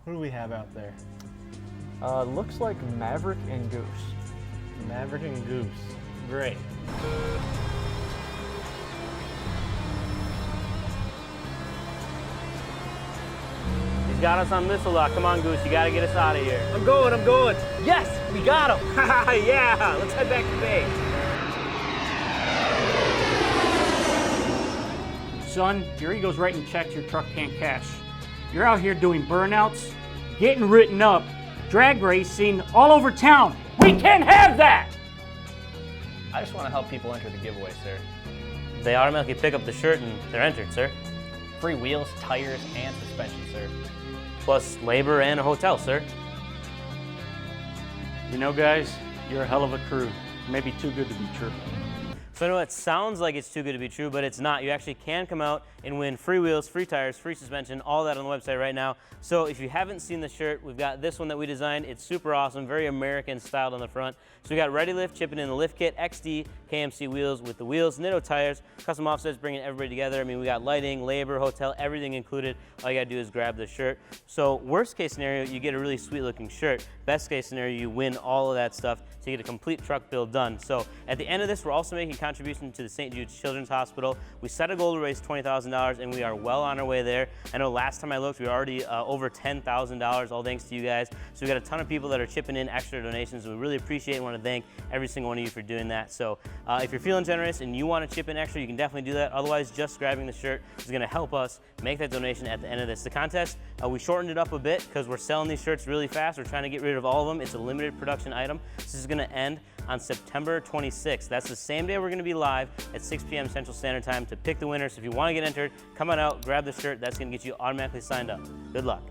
Who do we have out there? Looks like Maverick and Goose. Maverick and Goose. Great. He's got us on missile lock. Come on, Goose, you gotta get us out of here. I'm going. Yes, we got him. Yeah, let's head back to base. Son, your ego's writing checks your truck can't cash. You're out here doing burnouts, getting written up, drag racing all over town. We can't have that! I just want to help people enter the giveaway, sir. They automatically pick up the shirt and they're entered, sir. Free wheels, tires, and suspension, sir. Plus labor and a hotel, sir. You know, guys, you're a hell of a crew. Maybe too good to be true. So I know it sounds like it's too good to be true, but it's not. You actually can come out and win free wheels, free tires, free suspension, all that on the website right now. So if you haven't seen the shirt, we've got this one that we designed. It's super awesome, very American styled on the front. So we got ReadyLIFT chipping in the lift kit, XD, KMC wheels with the wheels, Nitto Tires, custom offsets bringing everybody together. I mean, we got lighting, labor, hotel, everything included. All you gotta do is grab the shirt. So worst case scenario, you get a really sweet looking shirt. Best case scenario, you win all of that stuff to get a complete truck build done. So at the end of this, we're also making a contribution to the St. Jude Children's Hospital. We set a goal to raise $20,000 and we are well on our way there. I know last time I looked, we were already over $10,000, all thanks to you guys. So we got a ton of people that are chipping in extra donations. We really appreciate and want to thank every single one of you for doing that. So if you're feeling generous and you want to chip in extra, you can definitely do that. Otherwise, just grabbing the shirt is going to help us make that donation at the end of this. The contest, we shortened it up a bit because we're selling these shirts really fast. We're trying to get rid of all of them. It's a limited production item. This is going to end on September 26th. That's the same day we're going to be live at 6 p.m. Central Standard Time to pick the winner. So if you want to get entered, come on out, grab the shirt. That's going to get you automatically signed up. Good luck.